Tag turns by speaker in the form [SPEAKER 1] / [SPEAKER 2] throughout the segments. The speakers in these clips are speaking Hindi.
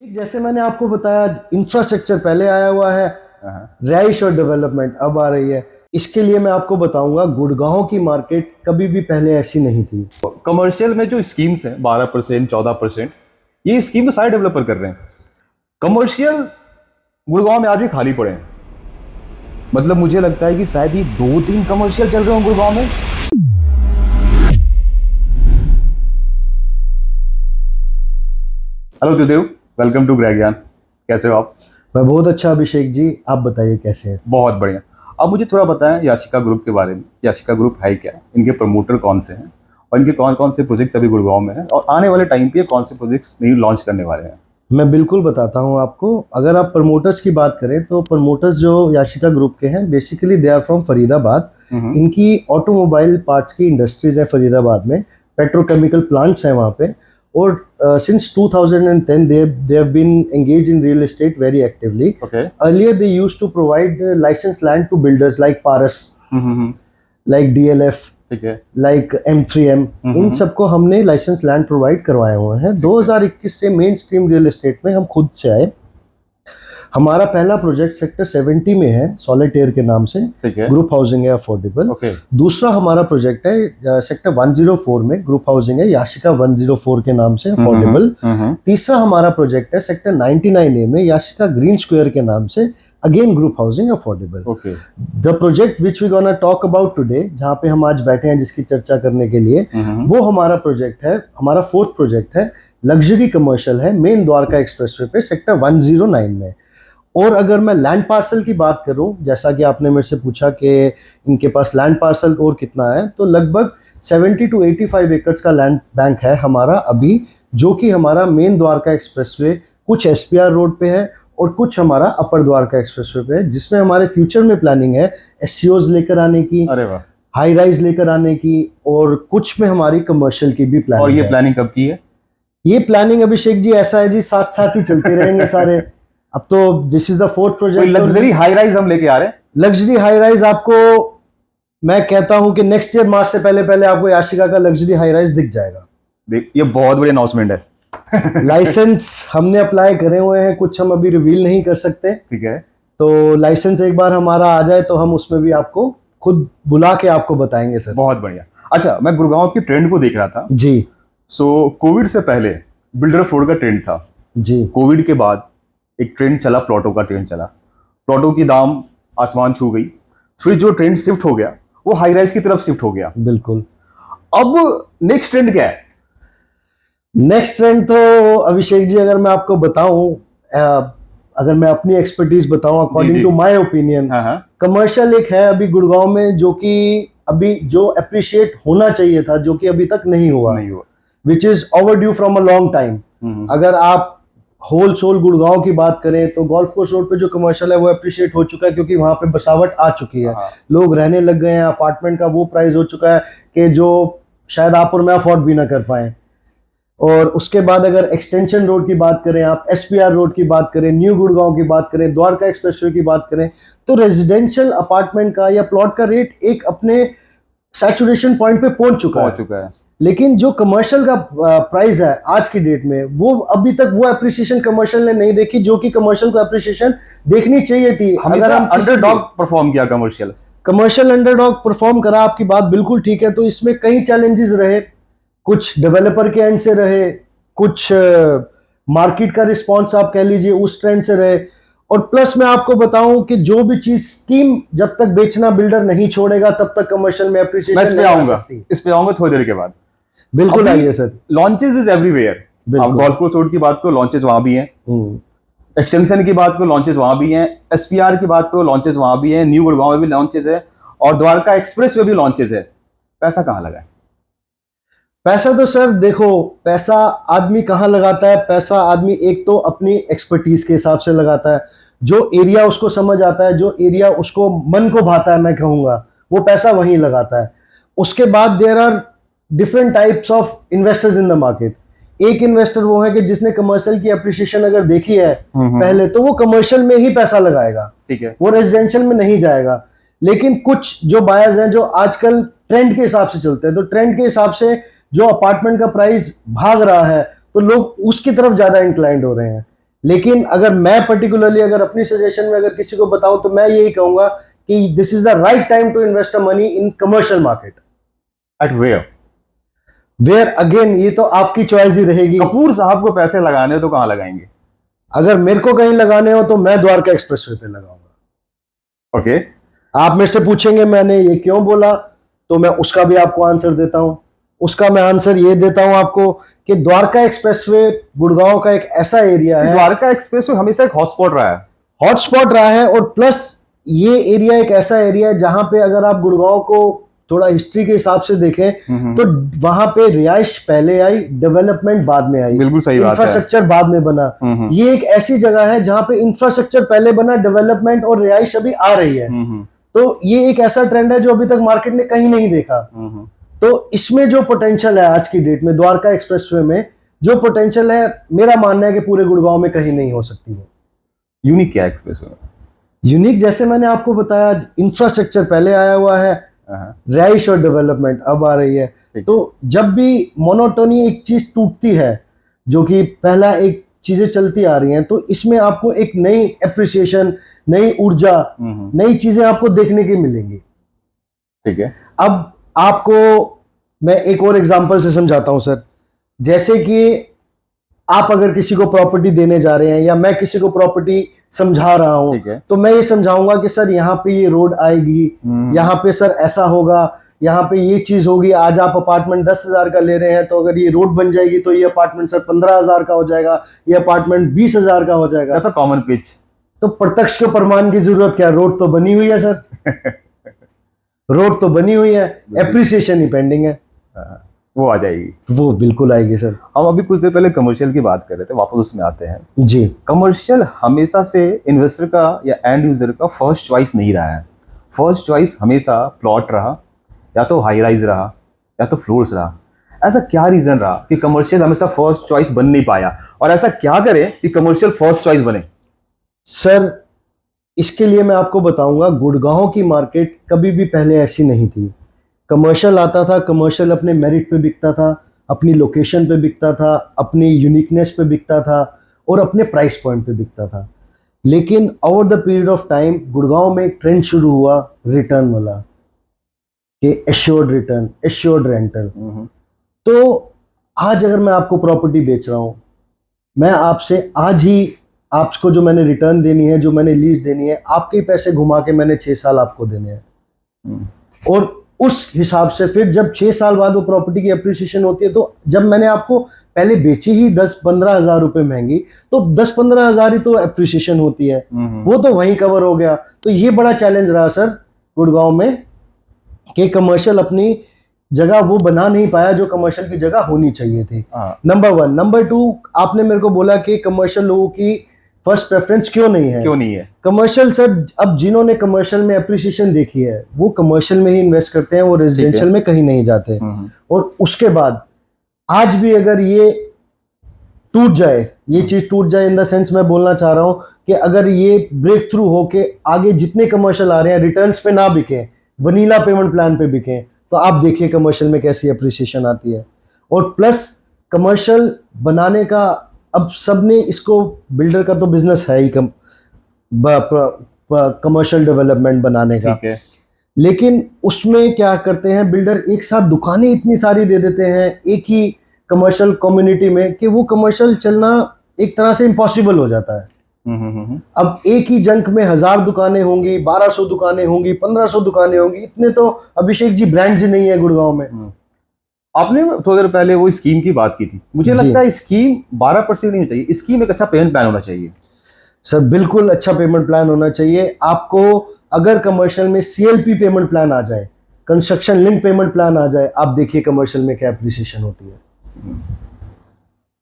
[SPEAKER 1] जैसे मैंने आपको बताया, इंफ्रास्ट्रक्चर पहले आया हुआ है, रिहाइश और डेवलपमेंट अब आ रही है। इसके लिए मैं आपको बताऊंगा, गुड़गांव की मार्केट कभी भी पहले ऐसी नहीं थी।
[SPEAKER 2] कमर्शियल में जो स्कीम्स हैं 12% 14%, ये स्कीम तो सारे डेवलपर कर रहे हैं। कमर्शियल गुड़गांव में आज भी खाली पड़े हैं। मतलब मुझे लगता है कि शायद ही 2-3 कमर्शियल चल रहे हो गुड़गांव में। हेलो देव, वेलकम टू ग्रैग ज्ञान। कैसे हो आप?
[SPEAKER 1] मैं बहुत अच्छा अभिषेक जी, आप बताइए कैसे हैं?
[SPEAKER 2] बहुत बढ़िया। अब मुझे थोड़ा बताएं याशिका ग्रुप के बारे में। याशिका ग्रुप है क्या, इनके प्रमोटर कौन से हैं और इनके कौन कौन से प्रोजेक्ट्स अभी गुड़गांव में हैं और आने वाले टाइम पे कौन से प्रोजेक्ट्स नहीं लॉन्च करने वाले हैं?
[SPEAKER 1] मैं बिल्कुल बताता हूं आपको। अगर आप प्रमोटर्स की बात करें तो प्रमोटर्स जो याशिका ग्रुप के हैं, basically they are from Faridabad. इनकी ऑटोमोबाइल पार्ट्स की इंडस्ट्रीज है फरीदाबाद में, पेट्रोकेमिकल प्लांट्स हैं वहाँ पे। और since 2010 they have been engaged in real estate very actively.
[SPEAKER 2] Okay.
[SPEAKER 1] Earlier they used to provide licensed land to builders like Paras, like DLF,
[SPEAKER 2] ठीक है,
[SPEAKER 1] like M3M। इन सबको हमने लाइसेंस लैंड प्रोवाइड करवाए हुए हैं। 2021 से मेन स्ट्रीम रियल एस्टेट में हम खुद से आए। हमारा पहला प्रोजेक्ट सेक्टर 70 में है, सॉलिटेयर के नाम से, ग्रुप हाउसिंग है, अफोर्डेबल। दूसरा हमारा प्रोजेक्ट है सेक्टर 104 में, ग्रुप हाउसिंग है, याशिका 104 के नाम से, अफोर्डेबल। तीसरा हमारा प्रोजेक्ट है सेक्टर 99A में, याशिका ग्रीन स्क्वायर के नाम से, again group housing, affordable. The project which we gonna talk about today, जहाँ पे हम आज बैठे हैं जिसकी चर्चा करने के लिए, वो हमारा प्रोजेक्ट है, हमारा फोर्थ प्रोजेक्ट है, लग्जरी कमर्शियल है, मेन द्वारका एक्सप्रेसवे पे, सेक्टर 109 में। और अगर मैं लैंड पार्सल की बात करूं, जैसा कि आपने मेरे से पूछा कि इनके पास लैंड पार्सल और कितना है, तो लगभग 70 to 85 एकड़ का लैंड बैंक है हमारा अभी, जो कि हमारा मेन द्वारका एक्सप्रेसवे, कुछ SPR रोड पे है और कुछ हमारा अपर द्वारका एक्सप्रेसवे पे है, जिसमें हमारे फ्यूचर में प्लानिंग है SCOs लेकर आने की, हाई राइज लेकर आने की, और कुछ में हमारी कमर्शियल की भी प्लानिंग।
[SPEAKER 2] और ये प्लानिंग कब की है?
[SPEAKER 1] ये प्लानिंग अभिषेक जी ऐसा है जी, साथ साथ ही चलते रहेंगे सारे। अब तो this is the fourth project.
[SPEAKER 2] Luxury high rise हम लेके आ रहे हैं।
[SPEAKER 1] लग्जरी हाई राइज आपको मैं कहता हूं कि नेक्स्ट ईयर मार्च से पहले पहले आपको याशिका का लग्जरी हाई राइज दिख जाएगा।
[SPEAKER 2] ये बहुत बड़ी अनाउंसमेंट है।
[SPEAKER 1] लाइसेंस हमने अप्लाई करे हुए हैं, कुछ हम अभी रिवील नहीं कर सकते।
[SPEAKER 2] ठीक है,
[SPEAKER 1] तो लाइसेंस एक बार हमारा आ जाए तो हम उसमें भी आपको खुद बुला के आपको बताएंगे सर।
[SPEAKER 2] बहुत बढ़िया। अच्छा, मैं गुड़गांव की ट्रेंड को देख रहा था
[SPEAKER 1] जी।
[SPEAKER 2] कोविड से पहले बिल्डर फोर्ड का ट्रेंड था
[SPEAKER 1] जी।
[SPEAKER 2] कोविड के बाद एक ट्रेंड चला, प्लॉटों का ट्रेंड चला। प्लॉटों की दाम आसमान छू गई। फिर जो ट्रेंड शिफ्ट हो गया वो हाई राइज की तरफ शिफ्ट हो गया।
[SPEAKER 1] बिल्कुल।
[SPEAKER 2] अब नेक्स्ट ट्रेंड क्या है?
[SPEAKER 1] नेक्स्ट ट्रेंड तो अभिषेक जी, अगर मैं आपको बताऊं, अगर मैं अपनी एक्सपर्टीज बताऊं, according to my opinion, commercial एक है अभी गुड़गांव में जो कि अभी जो अप्रिशिएट होना चाहिए था, जो कि अभी तक नहीं हुआ, which is over due from a long time. अगर आप होल सोल गुड़गांव की बात करें तो गोल्फ कोर्स रोड पे जो कमर्शियल है वो अप्रिशिएट हो चुका है, क्योंकि वहां पे बसावट आ चुकी है, लोग रहने लग गए हैं, अपार्टमेंट का वो प्राइस हो चुका है कि जो शायद आप और मैं अफोर्ड भी ना कर पाए। और उसके बाद अगर एक्सटेंशन रोड की बात करें, आप SPR रोड की बात करें, न्यू गुड़गांव की बात करें, द्वारका एक्सप्रेसवे की बात करें, तो रेजिडेंशियल अपार्टमेंट का या प्लॉट का रेट एक अपने सैचुरेशन पॉइंट पे पहुंच चुका है। लेकिन जो कमर्शियल का प्राइस है आज की डेट में, वो अभी तक वो एप्रिसिएशन कमर्शियल ने नहीं देखी, जो कि कमर्शियल को एप्रिसिएशन देखनी चाहिए थी।
[SPEAKER 2] अगर हम अंडरडॉग परफॉर्म किया, कमर्शियल
[SPEAKER 1] अंडरडॉग परफॉर्म करा, आपकी बात बिल्कुल ठीक है। तो इसमें कई चैलेंजेस रहे, कुछ डेवलपर के एंड से रहे, कुछ मार्केट का रिस्पॉन्स आप कह लीजिए उस ट्रेंड से रहे, और प्लस मैं आपको बताऊं कि जो भी चीज स्कीम जब तक बेचना बिल्डर नहीं छोड़ेगा तब तक कमर्शियल में एप्रिसिएशन नहीं आ सकती।
[SPEAKER 2] इस पे आऊंगा थोड़ी देर के बाद।
[SPEAKER 1] बिल्कुल आइए सर।
[SPEAKER 2] Launches is everywhere. आप गोल्फ कोर्स रोड की बात करो, लॉन्चेस वहां भी हैं। एक्सटेंशन की बात करो, लॉन्चेस वहां भी हैं। SPR की बात करो, लॉन्चेस वहां भी हैं। न्यू गुड़गांव में भी लॉन्चेस है और द्वारका एक्सप्रेस में भी लॉन्चेस है। पैसा कहाँ लगा है?
[SPEAKER 1] पैसा तो सर देखो, पैसा आदमी कहाँ लगाता है? पैसा आदमी एक तो अपनी एक्सपर्टीज के हिसाब से लगाता है, जो एरिया उसको समझ आता है, जो एरिया उसको मन को भाता है, मैं कहूँगा वो पैसा वहीं लगाता है। उसके बाद there are different types of investors in the market. एक इन्वेस्टर वो है कि जिसने कमर्शियल की अप्रिसिएशन अगर देखी है पहले, तो वो कमर्शियल में ही पैसा लगाएगा, ठीक है, वो रेजिडेंशियल में नहीं जाएगा। लेकिन कुछ जो बायर्स हैं जो आजकल ट्रेंड के हिसाब से चलते हैं, तो ट्रेंड के हिसाब से जो अपार्टमेंट का प्राइस भाग रहा है तो लोग उसकी तरफ ज्यादा इंक्लाइंड हो रहे हैं। लेकिन अगर मैं पर्टिकुलरली अगर अपनी सजेशन में अगर किसी को बताऊं तो मैं यही कहूंगा कि this is the right time to invest money in commercial market.
[SPEAKER 2] At
[SPEAKER 1] where again ये तो आपकी चॉइस ही रहेगी।
[SPEAKER 2] कपूर साहब को पैसे लगाने हो तो कहां लगाएंगे?
[SPEAKER 1] अगर मेरे को कहीं लगाने हो तो मैं द्वारका एक्सप्रेसवे पे लगाऊंगा।
[SPEAKER 2] ओके
[SPEAKER 1] आप मेरे से पूछेंगे मैंने ये क्यों बोला, तो मैं उसका भी आपको आंसर देता हूं। उसका मैं आंसर ये देता हूं आपको कि द्वारका एक्सप्रेसवे गुड़गांव का एक ऐसा एरिया है,
[SPEAKER 2] द्वारका एक्सप्रेसवे हमेशा एक हॉटस्पॉट रहा है,
[SPEAKER 1] हॉटस्पॉट रहा है, और प्लस ये एरिया एक ऐसा एरिया है जहां पे अगर आप गुड़गांव को थोड़ा हिस्ट्री के हिसाब से देखें तो वहां पे रिहाइश पहले आई, डेवलपमेंट बाद में आई।
[SPEAKER 2] बिल्कुल सही बात है।
[SPEAKER 1] इंफ्रास्ट्रक्चर बाद में बना। ये एक ऐसी जगह है जहां पे इंफ्रास्ट्रक्चर पहले बना, डेवलपमेंट और रिहाइश अभी आ रही है। तो ये एक ऐसा ट्रेंड है जो अभी तक मार्केट ने कहीं नहीं देखा। तो इसमें जो पोटेंशियल है आज की डेट में द्वारका एक्सप्रेसवे में जो पोटेंशियल है, मेरा मानना है कि पूरे गुड़गांव में कहीं नहीं हो सकती है।
[SPEAKER 2] यूनिक क्या एक्सप्रेसवे में?
[SPEAKER 1] यूनिक जैसे मैंने आपको बताया, इंफ्रास्ट्रक्चर पहले आया हुआ है, रिहाइश और डेवलपमेंट अब आ रही है। तो जब भी मोनोटोनी एक चीज टूटती है, जो कि पहला एक चीजें चलती आ रही हैं, तो इसमें आपको एक नई एप्रिसिएशन, नई ऊर्जा, नई चीजें आपको देखने की मिलेंगी।
[SPEAKER 2] ठीक है।
[SPEAKER 1] अब आपको मैं एक और एग्जांपल से समझाता हूं सर। जैसे कि आप अगर किसी को प्रॉपर्टी देने जा रहे हैं या मैं किसी को प्रॉपर्टी समझा रहा हूं, तो मैं ये समझाऊंगा कि सर यहाँ पे ये रोड आएगी, यहाँ पे सर ऐसा होगा, यहाँ पे ये चीज होगी। आज आप अपार्टमेंट 10,000 का ले रहे हैं, तो अगर ये रोड बन जाएगी तो ये अपार्टमेंट सर 15,000 का हो जाएगा, ये अपार्टमेंट 20,000 का हो जाएगा।
[SPEAKER 2] That's a common pitch।
[SPEAKER 1] तो प्रत्यक्ष के प्रमाण की जरूरत क्या, रोड तो बनी हुई है सर। रोड तो बनी हुई है, एप्रिसिएशन ही पेंडिंग है।
[SPEAKER 2] वो आ जाएगी,
[SPEAKER 1] वो बिल्कुल आएगी सर।
[SPEAKER 2] हम अभी कुछ देर पहले कमर्शियल की बात कर रहे थे, वापस उसमें आते हैं
[SPEAKER 1] जी।
[SPEAKER 2] कमर्शियल हमेशा से इन्वेस्टर का या एंड यूजर का फर्स्ट चॉइस नहीं रहा है। फर्स्ट चॉइस हमेशा प्लॉट रहा, या तो हाई राइज रहा, या तो फ्लोर्स रहा। ऐसा क्या रीजन रहा कि कमर्शियल हमेशा फर्स्ट चॉइस बन नहीं पाया, और ऐसा क्या करें कि कमर्शियल फर्स्ट चॉइस बने?
[SPEAKER 1] सर इसके लिए मैं आपको बताऊंगा, गुड़गांव की मार्केट कभी भी पहले ऐसी नहीं थी। कमर्शियल आता था, कमर्शियल अपने मेरिट पे बिकता था, अपनी लोकेशन पे बिकता था, अपनी यूनिकनेस पे बिकता था, और अपने प्राइस पॉइंट पे बिकता था। लेकिन over the period of time Gurgaon में एक ट्रेंड शुरू हुआ रिटर्न वाला, कि एश्योर्ड रिटर्न, एश्योर्ड रेंटल। तो आज अगर मैं आपको प्रॉपर्टी बेच रहा हूं, मैं आपसे आज ही आपको जो मैंने रिटर्न देनी है, जो मैंने लीज देनी है, आपके पैसे घुमा के मैंने 6 साल आपको देने हैं। और उस हिसाब से फिर जब 6 साल बाद वो प्रॉपर्टी की अप्रिसिएशन होती है, तो जब मैंने आपको पहले बेची ही 10-15 हजार रुपए महंगी, तो 10-15 हजार ही तो अप्रिसिएशन होती है, वो तो वहीं कवर हो गया। तो ये बड़ा चैलेंज रहा सर गुड़गांव में कि कमर्शियल अपनी जगह वो बना नहीं पाया जो कमर्शियल की जगह होनी चाहिए थी। नंबर 1। नंबर 2, आपने मेरे को बोला कि कमर्शियल लोगों की फर्स्ट प्रेफरेंस क्यों नहीं है? कमर्शियल सर, अब जिन्होंने कमर्शियल में एप्रिसिएशन देखी है वो कमर्शियल में ही इन्वेस्ट करते हैं, वो रेजिडेंशियल में कहीं नहीं जाते। और उसके बाद आज भी अगर ये टूट जाए, ये चीज टूट जाए इन द सेंस मैं बोलना चाह रहा हूं कि अगर ये ब्रेक थ्रू हो के आगे जितने कमर्शियल आ रहे हैं रिटर्न्स पे ना बिके, वनीला पेमेंट प्लान पे बिके, तो आप देखिए कमर्शियल में कैसी अप्रिसिएशन आती है। और प्लस कमर्शियल बनाने का अब सबने इसको, बिल्डर का तो बिजनेस है ही कमर्शियल डेवलपमेंट बनाने का, लेकिन उसमें क्या करते हैं बिल्डर, एक साथ दुकानें इतनी सारी दे देते हैं एक ही कमर्शियल कम्युनिटी में कि वो कमर्शियल चलना एक तरह से इम्पॉसिबल हो जाता है। अब एक ही जंक में 1000 दुकानें होंगी, 1200 दुकानें होंगी, 1500 दुकानें होंगी, इतने तो अभिषेक जी ब्रांड्स ही नहीं है गुड़गांव में।
[SPEAKER 2] आपने थोड़ी देर पहले वो स्कीम की बात की थी, मुझे लगता है स्कीम 12% नहीं चाहिए, स्कीम एक अच्छा पेमेंट प्लान होना चाहिए।
[SPEAKER 1] सर बिल्कुल अच्छा पेमेंट प्लान होना चाहिए आपको। अगर कमर्शियल में CLP पेमेंट प्लान आ जाए, कंस्ट्रक्शन लिंक पेमेंट प्लान आ जाए, आप देखिए कमर्शियल में क्या एप्रिसिएशन होती है।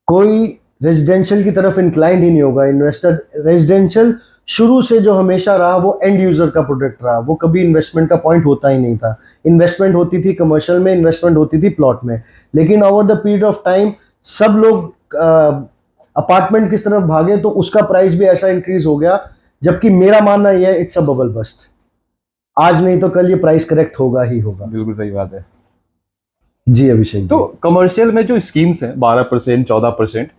[SPEAKER 1] कोई रेजिडेंशियल की तरफ इंक्लाइंड ही नहीं होगा इन्वेस्टर। रेजिडेंशियल शुरू से जो हमेशा रहा वो एंड यूजर का प्रोडक्ट रहा, वो कभी इन्वेस्टमेंट का पॉइंट होता ही नहीं था। इन्वेस्टमेंट होती थी कमर्शियल में, इन्वेस्टमेंट होती थी प्लॉट में, लेकिन over the period of time सब लोग अपार्टमेंट की तरफ भागे, तो उसका प्राइस भी ऐसा इंक्रीज हो गया। जबकि मेरा मानना यह है इट्स अ बबल बस्ट, आज नहीं तो कल ये प्राइस करेक्ट होगा ही होगा।
[SPEAKER 2] बिल्कुल सही बात है
[SPEAKER 1] जी अभिषेक।
[SPEAKER 2] तो कमर्शियल में जो स्कीम्स हैं 12%, 14%,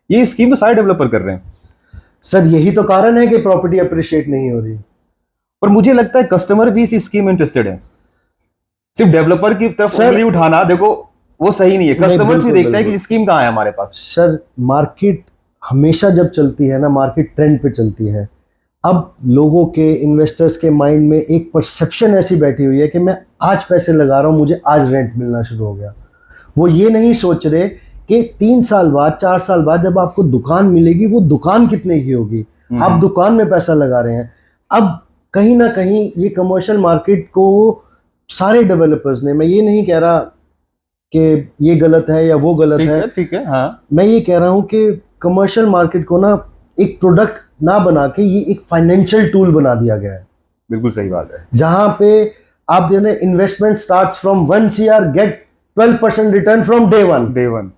[SPEAKER 2] ये स्कीम तो सारे डेवलपर कर रहे हैं।
[SPEAKER 1] सर यही तो कारण है कि प्रॉपर्टी अप्रिशिएट नहीं हो रही।
[SPEAKER 2] पर मुझे लगता है कस्टमर भी इस स्कीम में इंटरेस्टेड है, सिर्फ डेवलपर की तरफ उंगली उठाना देखो वो सही नहीं है, कस्टमर्स भी देखते हैं कि स्कीम कहाँ है हमारे पास।
[SPEAKER 1] सर मार्केट हमेशा जब चलती है ना, मार्केट ट्रेंड पे चलती है। अब लोगों के, इन्वेस्टर्स के माइंड में एक परसेप्शन ऐसी बैठी हुई है कि मैं आज पैसे लगा रहा हूँ, मुझे आज रेंट मिलना शुरू हो गया। वो ये नहीं सोच रहे कि 3 साल बाद, 4 साल बाद जब आपको दुकान मिलेगी, वो दुकान कितने की होगी। आप दुकान में पैसा लगा रहे हैं। अब कहीं ना कहीं ये कमर्शियल मार्केट को सारे डेवलपर्स ने, मैं ये नहीं कह रहा कि ये गलत है या वो गलत है,
[SPEAKER 2] ठीक है, हाँ।
[SPEAKER 1] मैं ये कह रहा हूँ कि कमर्शियल मार्केट को ना एक प्रोडक्ट ना बना के ये एक फाइनेंशियल टूल बना दिया गया है।
[SPEAKER 2] बिल्कुल सही बात है।
[SPEAKER 1] जहां पे आप जो है investment starts from 1 CR get 12% return from day one.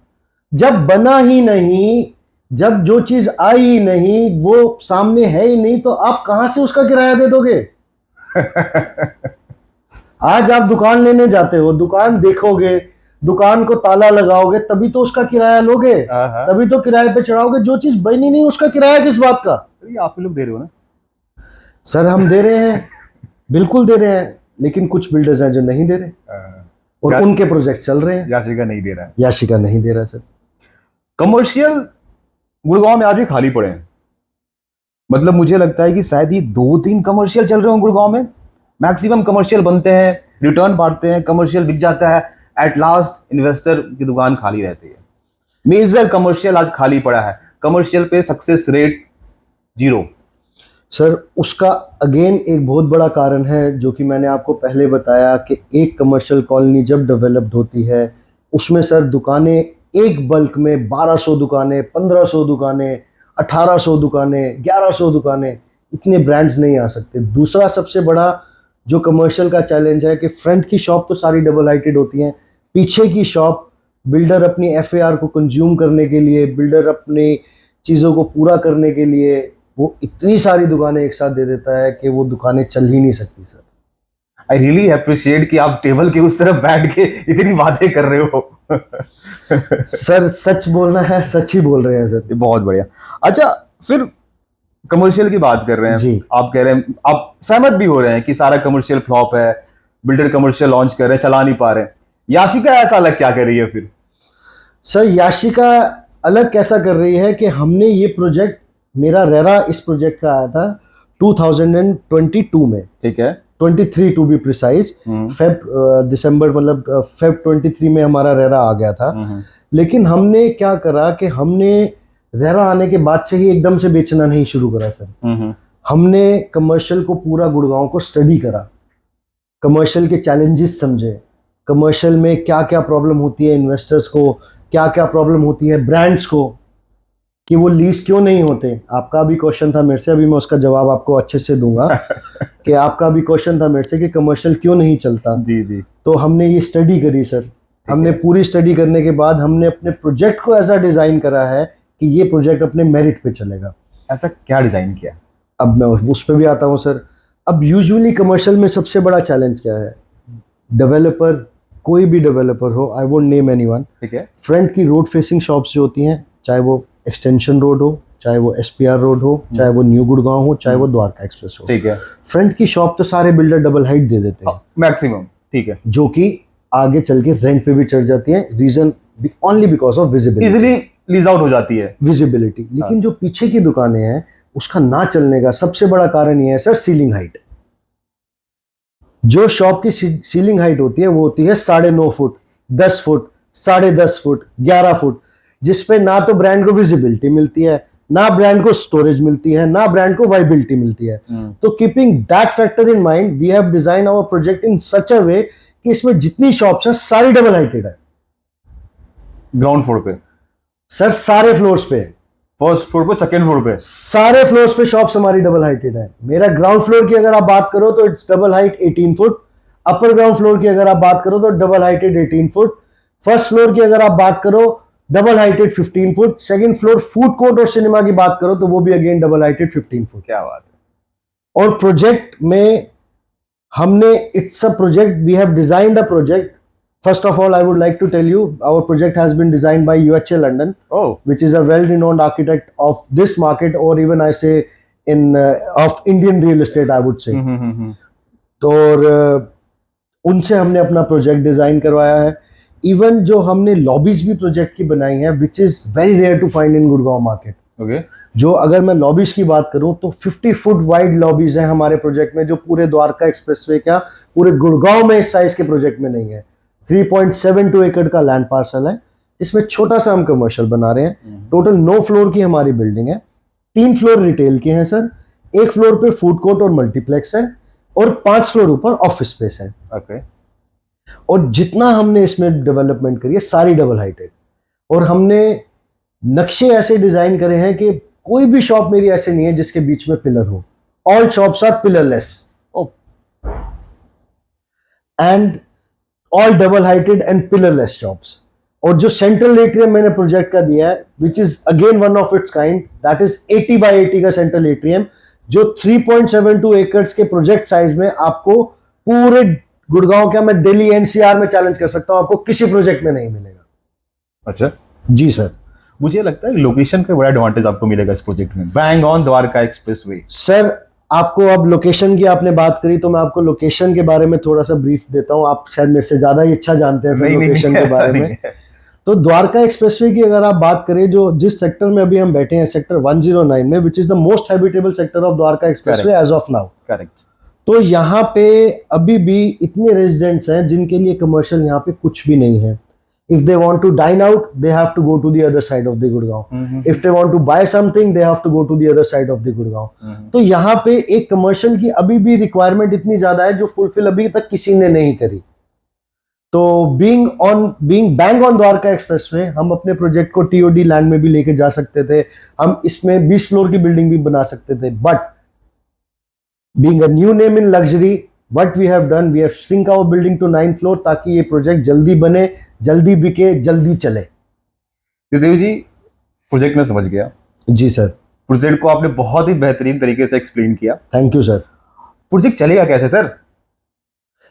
[SPEAKER 1] जब बना ही नहीं, जब जो चीज आई ही नहीं, वो सामने है ही नहीं, तो आप कहां से उसका किराया दे दोगे? आज आप दुकान लेने जाते हो, दुकान देखोगे, दुकान को ताला लगाओगे, तभी तो उसका किराया लोगे, तभी तो किराए पे चढ़ाओगे। जो चीज बनी नहीं उसका किराया किस बात का?
[SPEAKER 2] ये आप लोग दे रहे हो ना?
[SPEAKER 1] सर हम दे रहे हैं, बिल्कुल दे रहे हैं, लेकिन कुछ बिल्डर्स हैं जो नहीं दे रहे और उनके प्रोजेक्ट चल रहे हैं।
[SPEAKER 2] याशिका नहीं दे रहा है,
[SPEAKER 1] याशिका नहीं दे रहा। सर
[SPEAKER 2] कमर्शियल गुड़गांव में आज भी खाली पड़े हैं। मतलब मुझे लगता है कि शायद ये 2-3 कमर्शियल चल रहे हो गुड़गांव में। मैक्सिमम कमर्शियल बनते हैं, रिटर्न बांटते हैं, कमर्शियल बिक जाता है, एट लास्ट इन्वेस्टर की दुकान खाली रहती है। मेजर कमर्शियल आज खाली पड़ा है, कमर्शियल पे सक्सेस रेट 0।
[SPEAKER 1] सर उसका अगेन एक बहुत बड़ा कारण है, जो कि मैंने आपको पहले बताया कि एक कमर्शियल कॉलोनी जब डेवलप्ड होती है, उसमें सर दुकानें एक बल्क में 1200 दुकानें, 1500 दुकानें, 1800 दुकानें, 1100 दुकानें, इतने ब्रांड्स नहीं आ सकते। दूसरा सबसे बड़ा जो कमर्शियल का चैलेंज है कि फ्रंट की शॉप तो सारी डबल हाइटेड होती हैं, पीछे की शॉप बिल्डर अपनी FAR को कंज्यूम करने के लिए, बिल्डर अपनी चीज़ों को पूरा करने के लिए वो इतनी सारी दुकानें एक साथ दे देता है कि वो दुकानें चल ही नहीं सकती। सर
[SPEAKER 2] आई रियली अप्रिशिएट कि आप टेबल के उस तरफ बैठ के इतनी बातें कर रहे हो।
[SPEAKER 1] सर सच बोलना है, सच ही बोल रहे हैं सर।
[SPEAKER 2] बहुत बढ़िया। अच्छा, फिर कमर्शियल की बात कर रहे हैं
[SPEAKER 1] जी।
[SPEAKER 2] आप कह रहे हैं, आप सहमत भी हो रहे हैं कि सारा कमर्शियल फ्लॉप है, बिल्डर कमर्शियल लॉन्च कर रहे हैं, चला नहीं पा रहे। याशिका ऐसा अलग क्या कर रही है फिर?
[SPEAKER 1] सर याशिका अलग कैसा कर रही है कि हमने ये प्रोजेक्ट, मेरा रेरा इस प्रोजेक्ट का आया था 2022 में,
[SPEAKER 2] ठीक है,
[SPEAKER 1] 23 टू बी प्रिसाइज, दिसंबर मतलब फेब 23 में हमारा रेरा आ गया था। लेकिन हमने क्या करा कि हमने रेरा आने के बाद से ही एकदम से बेचना नहीं शुरू करा सर। हमने कमर्शियल को पूरा गुड़गांव को स्टडी करा, कमर्शियल के चैलेंजेस समझे, कमर्शियल में क्या क्या प्रॉब्लम होती है इन्वेस्टर्स को, क्या क्या प्रॉब्लम होती है ब्रांड्स को, कि वो लीज क्यों नहीं होते। आपका भी क्वेश्चन था मेरे से, अभी मैं उसका जवाब आपको अच्छे से दूंगा कि आपका भी क्वेश्चन था मेरे से कि कमर्शियल क्यों नहीं चलता।
[SPEAKER 2] जी।
[SPEAKER 1] तो हमने ये स्टडी करी सर। हमने पूरी स्टडी करने के बाद हमने अपने प्रोजेक्ट को ऐसा डिजाइन करा है कि ये प्रोजेक्ट अपने मेरिट पे चलेगा।
[SPEAKER 2] ऐसा क्या डिजाइन किया?
[SPEAKER 1] अब मैं उस पर भी आता हूँ सर। अब यूजुअली कमर्शियल में सबसे बड़ा चैलेंज क्या है? डेवलपर, कोई भी डेवलपर हो, आई वोंट नेम एनीवन,
[SPEAKER 2] ठीक है,
[SPEAKER 1] फ्रंट की रोड फेसिंग शॉप्स जो होती हैं, चाहे वो एक्सटेंशन रोड हो, चाहे वो SPR रोड हो, चाहे वो न्यू गुड़गांव हो, चाहे वो द्वारका एक्सप्रेस हो,
[SPEAKER 2] ठीक है,
[SPEAKER 1] फ्रंट की शॉप तो सारे बिल्डर डबल हाइट दे देते हैं
[SPEAKER 2] मैक्सिमम, ठीक है,
[SPEAKER 1] जो कि आगे चल के रेंट पे भी चढ़ जाती है। Reason only because of visibility,
[SPEAKER 2] easily lease out हो जाती है
[SPEAKER 1] विजिबिलिटी। लेकिन जो पीछे की दुकानें हैं उसका ना चलने का सबसे बड़ा कारण ये है सर, सीलिंग हाइट। जो शॉप की सीलिंग हाइट होती है वो होती है 9.5 फुट, 10 फुट, 10.5 फुट, 11 फुट, जिसपे ना तो ब्रांड को विजिबिलिटी मिलती है, ना ब्रांड को स्टोरेज मिलती है, ना ब्रांड को वाइबिलिटी मिलती है। तो keeping that factor in mind, we have design our project in such a way कि इसमें जितनी शॉप्स हैं सारी डबल हाइटेड है।
[SPEAKER 2] ग्राउंड फ्लोर पे
[SPEAKER 1] सर, सारे फ्लोर्स पे,
[SPEAKER 2] फर्स्ट फ्लोर पे, सेकंड फ्लोर पे,
[SPEAKER 1] सारे फ्लोर्स पे शॉप्स हमारी डबल हाइटेड है। मेरा ग्राउंड फ्लोर की अगर आप बात करो तो it's double height 18 foot, upper ground floor की अगर आप बात करो तो double heighted 18 foot, first floor की अगर आप बात करो double heighted 15 foot, second floor food court और सिनेमा की बात करो तो वो भी अगेन डबल हाइटेड 15 फुट।
[SPEAKER 2] क्या बात है।
[SPEAKER 1] और प्रोजेक्ट में हमने, it's a project, we have designed a project First of all, I would like to tell you our project has been designed by UHA London, which is a well-renowned architect of this market, or even I say in of Indian real estate, I would say. तो उनसे हमने अपना प्रोजेक्ट डिजाइन करवाया है. इवन जो हमने लॉबीज भी प्रोजेक्ट की बनाई है, which is very rare to find in Gurgaon market. जो अगर मैं लॉबीज की बात करूं तो 50 फुट वाइड लॉबीज हैं हमारे प्रोजेक्ट में, जो पूरे द्वारका एक्सप्रेसवे का पूरे गुड़गांव में इस साइज के प्रोजेक्ट में नहीं है. 3.72 एकड़ का लैंड पार्सल है. इसमें छोटा सा हम कमर्शियल बना रहे हैं. टोटल 9 फ्लोर की हमारी बिल्डिंग है. 3 फ्लोर रिटेल के हैं सर. 1 फ्लोर पे फूड कोर्ट और मल्टीप्लेक्स है, और 5 फ्लोर ऊपर ऑफिस स्पेस है. और जितना हमने इसमें डेवलपमेंट करी है सारी डबल हाइटेड, और हमने नक्शे ऐसे डिजाइन करे हैं कि कोई भी शॉप मेरी ऐसे नहीं है जिसके बीच में पिलर हो. All shops are pillarless and all double heighted and pillarless shops. और जो सेंट्रल एट्रियम मैंने प्रोजेक्ट का दिया है, which is again one of its kind, that is 80 by 80 का सेंट्रल एट्रियम, जो 3.72 एकर्स के प्रोजेक्ट साइज में आपको पूरे गुड़गांव का, मैं दिल्ली एनसीआर में चैलेंज कर सकता हूं, आपको किसी प्रोजेक्ट में नहीं मिलेगा.
[SPEAKER 2] अच्छा
[SPEAKER 1] जी सर.
[SPEAKER 2] मुझे लगता है लोकेशन का बड़ा एडवांटेज आपको मिलेगा इस प्रोजेक्ट में. Bang on Dwarka expressway.
[SPEAKER 1] Sir आपको अब लोकेशन की आपने बात करी, तो मैं आपको लोकेशन के बारे में थोड़ा सा ब्रीफ देता हूं. आप शायद मेरे से ज्यादा ही अच्छा जानते हैं सर लोकेशन के बारे में. तो द्वारका एक्सप्रेसवे की अगर आप बात करें, जो जिस सेक्टर में अभी हम बैठे हैं, सेक्टर 109 में, which is the most habitable sector of Dwarka expressway as of now.
[SPEAKER 2] Correct.
[SPEAKER 1] तो यहाँ पे अभी भी इतने रेजिडेंट्स हैं जिनके लिए कमर्शियल यहाँ पे कुछ भी नहीं है. If they want to dine out, they have to go to the other side of the Gurgaon. If they want to buy something, they have to go to the other side of the Gurgaon. तो यहाँ पे एक कमर्शियल की अभी भी रिक्वायरमेंट इतनी ज्यादा है जो फुलफिल अभी तक किसी ने नहीं करी. तो being bang on Dwarka expressway, हम अपने प्रोजेक्ट को टीओडी लैंड में भी लेके जा सकते थे. हम इसमें 20 फ्लोर की बिल्डिंग भी बना सकते थे. But being a new name in luxury, what we have done, we have shrink our building to 9 floor ताकि ये प्रोजेक्ट जल्दी बने, जल्दी बिके, जल्दी चले.
[SPEAKER 2] देव जी, प्रोजेक्ट में समझ गया.
[SPEAKER 1] जी सर.
[SPEAKER 2] प्रोजेक्ट को आपने बहुत ही बेहतरीन तरीके से एक्सप्लेन किया.
[SPEAKER 1] Thank you sir.
[SPEAKER 2] प्रोजेक्ट चलेगा कैसे सर?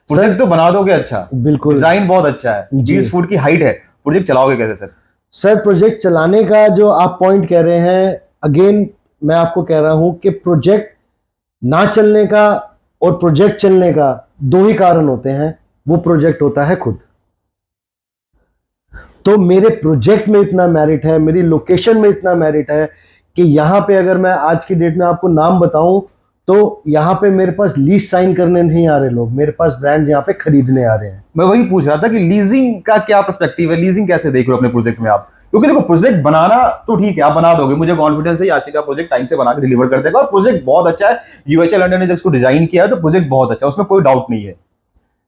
[SPEAKER 2] प्रोजेक्ट तो बना दोगे अच्छा,
[SPEAKER 1] बिल्कुल,
[SPEAKER 2] डिजाइन बहुत अच्छा है, 20 फुट की हाइट है, प्रोजेक्ट चलाओगे कैसे सर?
[SPEAKER 1] सर प्रोजेक्ट चलाने का जो आप पॉइंट कह रहे हैं, अगेन मैं आपको कह रहा हूं कि प्रोजेक्ट ना चलने का और प्रोजेक्ट चलने का 2 ही कारण होते हैं. वो प्रोजेक्ट होता है खुद. तो मेरे प्रोजेक्ट में इतना मेरिट है, मेरी लोकेशन में इतना मेरिट है कि यहां पे अगर मैं आज की डेट में आपको नाम बताऊं, तो यहां पे मेरे पास लीज साइन करने नहीं आ रहे लोग, मेरे पास ब्रांड यहां पे खरीदने आ रहे हैं.
[SPEAKER 2] मैं वही पूछ रहा था कि लीजिंग का क्या पर्सपेक्टिव है, लीजिंग कैसे देख रहे हो अपने प्रोजेक्ट में आप? क्योंकि देखो, प्रोजेक्ट बनाना तो ठीक है, आप बना दोगे, मुझे कॉन्फिडेंस है आशिक का प्रोजेक्ट टाइम से बना के डिलीवर कर देगा, और प्रोजेक्ट बहुत अच्छा है. यूएचए लंदन ने इसको डिजाइन किया है तो प्रोजेक्ट बहुत अच्छा है, उसमें कोई डाउट नहीं है.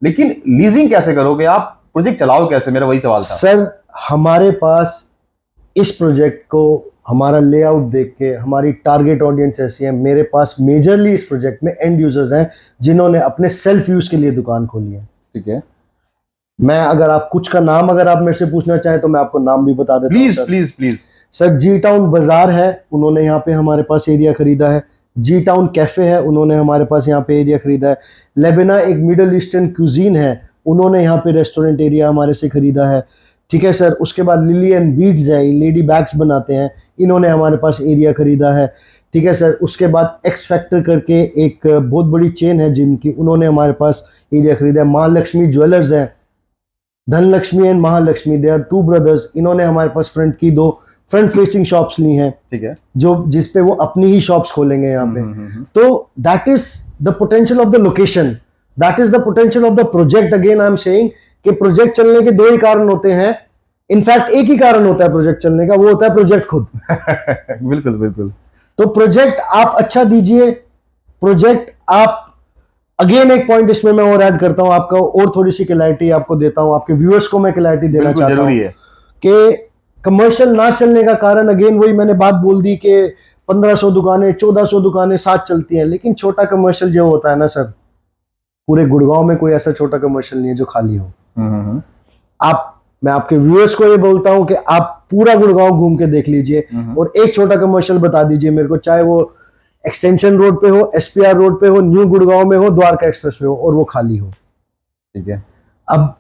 [SPEAKER 2] लेकिन लीजिंग कैसे करोगे आप, प्रोजेक्ट चलाओ कैसे, मेरा वही सवाल था.
[SPEAKER 1] सर हमारे पास इस प्रोजेक्ट को, हमारा लेआउट देख के, हमारी टारगेट ऑडियंस ऐसी है, मेरे पास मेजरली इस प्रोजेक्ट में एंड यूजर्स हैं जिन्होंने अपने सेल्फ यूज के लिए दुकान खोली है.
[SPEAKER 2] ठीक है.
[SPEAKER 1] मैं अगर आप कुछ का नाम अगर आप मेरे से पूछना चाहें तो मैं आपको नाम भी बता देता हूं.
[SPEAKER 2] Please please please.
[SPEAKER 1] Sir ji town बाजार है, उन्होंने यहाँ पे हमारे पास एरिया खरीदा है. जी टाउन कैफे है, उन्होंने हमारे पास यहाँ पे एरिया खरीदा है. लेबेना एक मिडल ईस्टर्न क्यूजीन है, उन्होंने यहाँ पे रेस्टोरेंट एरिया हमारे से खरीदा है. ठीक है सर. उसके बाद लिली एंड बीड्स है, लेडी बैग्स बनाते हैं, इन्होंने हमारे पास एरिया खरीदा है. ठीक है सर. उसके बाद एक्स फैक्टर करके एक बहुत बड़ी चेन है जिनकी, उन्होंने हमारे पास एरिया खरीदा है. महालक्ष्मी ज्वेलर्स है, Dhanlakshmi and Mahalakshmi, they are 2 brothers, इन्होंने हमारे पास फ्रंट की 2 फ्रंट फेसिंग शॉप्स ली हैं.
[SPEAKER 2] ठीक है.
[SPEAKER 1] जो जिसपे वो अपनी ही शॉप्स खोलेंगे यहाँ पे. तो that is the potential of the location, that is the potential of the project. Again I am saying कि प्रोजेक्ट चलने के 2 ही कारण होते हैं. इनफैक्ट एक ही कारण होता है प्रोजेक्ट चलने का, वो होता है प्रोजेक्ट खुद.
[SPEAKER 2] बिल्कुल बिल्कुल.
[SPEAKER 1] तो प्रोजेक्ट आप अच्छा दीजिए, प्रोजेक्ट आप, अगेन एक पॉइंट इसमें मैं और ऐड करता हूं आपका, और थोड़ी सी क्लैरिटी आपको देता हूं, आपके व्यूअर्स को मैं क्लैरिटी देना चाहता हूं कि कमर्शियल ना चलने का कारण, अगेन वही मैंने बात बोल दी कि 1500 दुकानें 1400 दुकानें साथ चलती हैं, लेकिन छोटा कमर्शियल जो होता है ना सर, पूरे गुड़गांव में कोई ऐसा छोटा कमर्शियल नहीं है जो खाली हो. मैं आपके व्यूअर्स को ये बोलता हूं कि आप पूरा गुड़गांव घूम के देख लीजिए और एक छोटा कमर्शियल बता दीजिए मेरे को, चाहे वो एक्सटेंशन रोड पे हो, एसपीआर रोड पे हो, न्यू गुड़गांव में हो, द्वारका एक्सप्रेस पे हो, और वो खाली हो.
[SPEAKER 2] ठीक है.
[SPEAKER 1] अब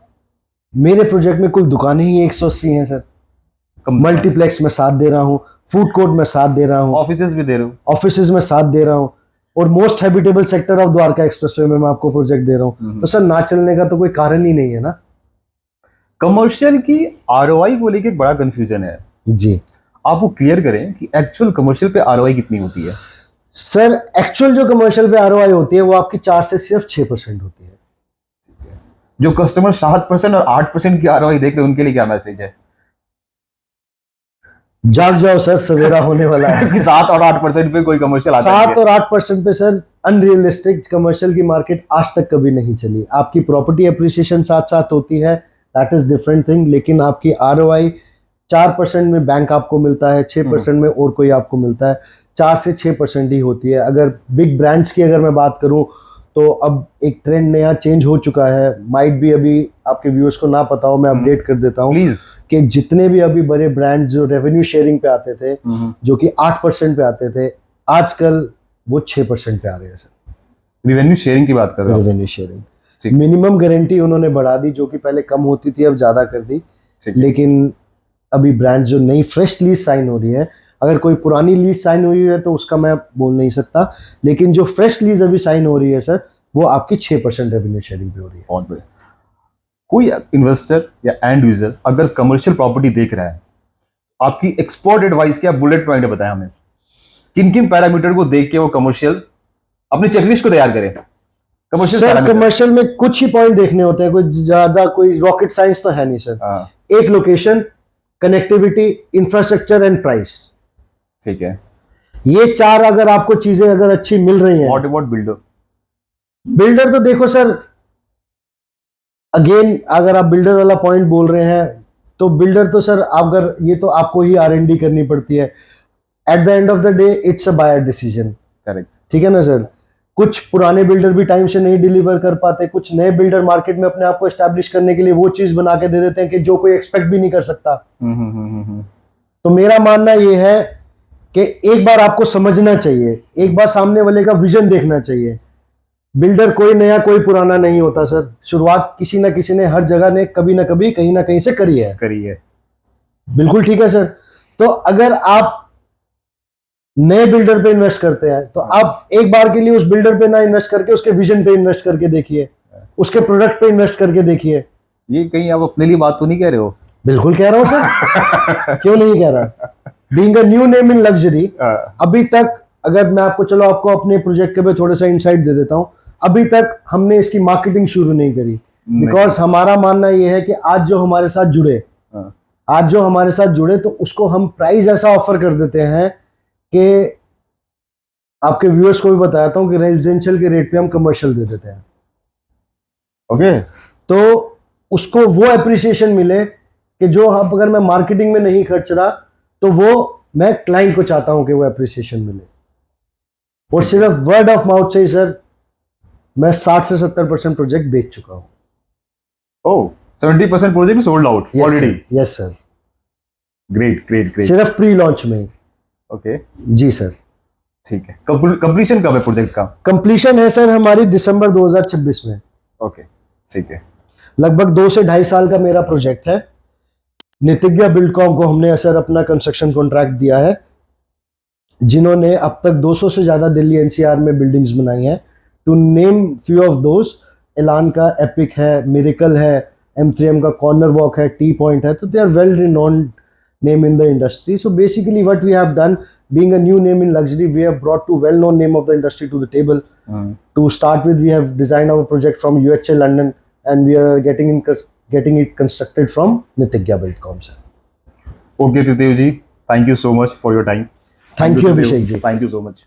[SPEAKER 1] मेरे प्रोजेक्ट में कुल दुकानें ही 180 हैं सर। मल्टीप्लेक्स में 7 दे रहा हूँ, फूड कोर्ट में 7 दे रहा हूँ,
[SPEAKER 2] ऑफिसेज भी दे रहे हो,
[SPEAKER 1] ऑफिसेज में 7 दे रहा हूँ, और most habitable sector of Dwarka expressway में मैं आपको प्रोजेक्ट दे रहा हूँ। तो सर ना चलने का तो कोई कारण ही नहीं है ना।
[SPEAKER 2] कमर्शियल की आरओआई को लेके एक बड़ा कंफ्यूजन है
[SPEAKER 1] जी,
[SPEAKER 2] आप वो क्लियर करें कि एक्चुअल कमर्शियल पे आरओआई कितनी होती है।
[SPEAKER 1] सर एक्चुअल जो कमर्शियल पे आरओआई होती है वो आपकी 4 से सिर्फ 6% होती है।
[SPEAKER 2] जो कस्टमर 7% और 8% की आरओआई देख रहे हैं उनके लिए क्या मैसेज है?
[SPEAKER 1] जाग जाओ सर, सवेरा होने वाला है।
[SPEAKER 2] कि 7 और 8% पे कोई कमर्शियल आता है?
[SPEAKER 1] 7 और 8% पे सर अनरियलिस्टिक कमर्शियल की मार्केट आज तक कभी नहीं चली। आपकी प्रॉपर्टी एप्रिसिएशन साथ साथ होती है, दैट इज डिफरेंट थिंग, लेकिन आपकी आरओआई 4% में बैंक आपको मिलता है, 6% में और कोई आपको मिलता है, 4 से 6% ही होती है। अगर बिग ब्रांड्स की अगर मैं बात करूं तो अब एक ट्रेंड नया चेंज हो चुका है, माइट भी अभी आपके व्यूअर्स को ना पता हो, मैं अपडेट कर देता हूं
[SPEAKER 2] प्लीज,
[SPEAKER 1] कि जितने भी अभी बड़े ब्रांड्स जो रेवेन्यू शेयरिंग पे आते थे, जो कि 8% पे आते थे, आजकल वो 6% पे आ रहे हैं सर।
[SPEAKER 2] रेवेन्यू शेयरिंग की बात कर रहे हो?
[SPEAKER 1] रेवेन्यू शेयरिंग, मिनिमम गारंटी उन्होंने बढ़ा दी, जो कि पहले कम होती थी अब ज्यादा कर दी। लेकिन अभी ब्रांड जो नई फ्रेश लीज साइन हो रही है, अगर कोई पुरानी लीज साइन हुई है तो उसका मैं बोल नहीं सकता, लेकिन जो फ्रेश लीज अभी साइन हो रही है सर, वो आपकी 6% रेवेन्यू शेयरिंग पे हो रही है।
[SPEAKER 2] बहुत बढ़िया। कोई इन्वेस्टर या एंड यूजर अगर कमर्शियल प्रॉपर्टी देख रहा है, आपकी एक्सपर्ट एडवाइस क्या, बुलेट पॉइंट बताएं हमें, किन किन पैरामीटर को देख के वो कमर्शियल अपनी चेकलिस्ट को तैयार करें?
[SPEAKER 1] सर कमर्शियल में कुछ ही पॉइंट देखने होते हैं, कोई ज्यादा कोई रॉकेट साइंस तो है नहीं सर। एक location, connectivity, infrastructure and price,
[SPEAKER 2] ठीक है।
[SPEAKER 1] ये 4 अगर आपको चीजें अगर अच्छी मिल रही हैं।
[SPEAKER 2] What about builder?
[SPEAKER 1] बिल्डर तो देखो सर, अगेन अगर आप बिल्डर वाला पॉइंट बोल रहे हैं तो बिल्डर तो सर अगर ये तो आपको ही R&D करनी पड़ती है। At the end of the day it's a buyer decision.
[SPEAKER 2] Correct,
[SPEAKER 1] ठीक है ना सर। कुछ पुराने बिल्डर भी टाइम से नहीं डिलीवर कर पाते, कुछ नए बिल्डर मार्केट में अपने आप को एस्टैब्लिश करने के लिए वो चीज बना के दे देते हैं कि जो कोई एक्सपेक्ट भी नहीं कर सकता। तो मेरा मानना ये है कि एक बार आपको समझना चाहिए, एक बार सामने वाले का विजन देखना चाहिए। बिल्डर कोई नया कोई पुराना नहीं होता सर, शुरुआत किसी ना किसी ने हर जगह ने कभी ना कभी कहीं ना कहीं से करी है। बिल्कुल ठीक है सर। तो अगर आप नए बिल्डर पे इन्वेस्ट करते हैं तो आप एक बार के लिए उस बिल्डर पे ना इन्वेस्ट करके उसके विजन पे इन्वेस्ट करके देखिए, उसके प्रोडक्ट पे इन्वेस्ट करके देखिए।
[SPEAKER 2] ये कहीं आप अपने लिए बात तो नहीं कह रहे हो?
[SPEAKER 1] बिल्कुल कह रहा हूं सर। क्यों नहीं कह रहा। Being a new name in luxury, अभी तक अगर मैं आपको चलो आपको अपने प्रोजेक्ट के पे थोड़ा सा इंसाइट दे देता हूं, अभी तक हमने इसकी मार्केटिंग शुरू नहीं करी। बिकॉज हमारा मानना यह है कि आज जो हमारे साथ जुड़े तो उसको हम प्राइस ऐसा ऑफर कर देते हैं कि आपके व्यूअर्स को भी बताता हूं कि रेजिडेंशियल के रेट पे हम कमर्शियल दे देते हैं।
[SPEAKER 2] ओके,
[SPEAKER 1] तो उसको वो एप्रिसिएशन मिले कि जो अब अगर मैं मार्केटिंग में नहीं खर्च रहा तो वो मैं क्लाइंट को चाहता हूं कि वो एप्रिसिएशन मिले। और सिर्फ वर्ड ऑफ माउथ से ही सर मैं 60 से 70% प्रोजेक्ट बेच चुका हूं।
[SPEAKER 2] ओह, 70% project sold out already?
[SPEAKER 1] Yes sir.
[SPEAKER 2] Great.
[SPEAKER 1] सिर्फ प्री लॉन्च में ही।
[SPEAKER 2] ओके
[SPEAKER 1] जी सर।
[SPEAKER 2] ठीक है। कंप्लीशन कब है प्रोजेक्ट का?
[SPEAKER 1] कंप्लीशन है सर हमारी दिसंबर 2026 में।
[SPEAKER 2] ओके, ठीक है।
[SPEAKER 1] लगभग 2 से 2.5 साल का मेरा प्रोजेक्ट है। नितिज्ञा बिल्डकॉम को हमने सर अपना कंस्ट्रक्शन कॉन्ट्रैक्ट दिया है, जिन्होंने अब तक 200 से ज्यादा दिल्ली NCR में बिल्डिंग्स बनाई हैं। To name few of those, Elan का एपिक है, मिरेकल है, M3M का कॉर्नर वॉक है, टी पॉइंट है। तो they are well renowned name in the industry. So basically what we have done, being a new name in luxury, we have brought two well-known name of the industry to the table. To start with, we have designed our project from UHA London and we are getting it constructed from Nitigya Buildcom, sir.
[SPEAKER 2] Okay, Titev ji, thank you so much for your time.
[SPEAKER 1] Thank you, Abhishek ji.
[SPEAKER 2] Thank you so much.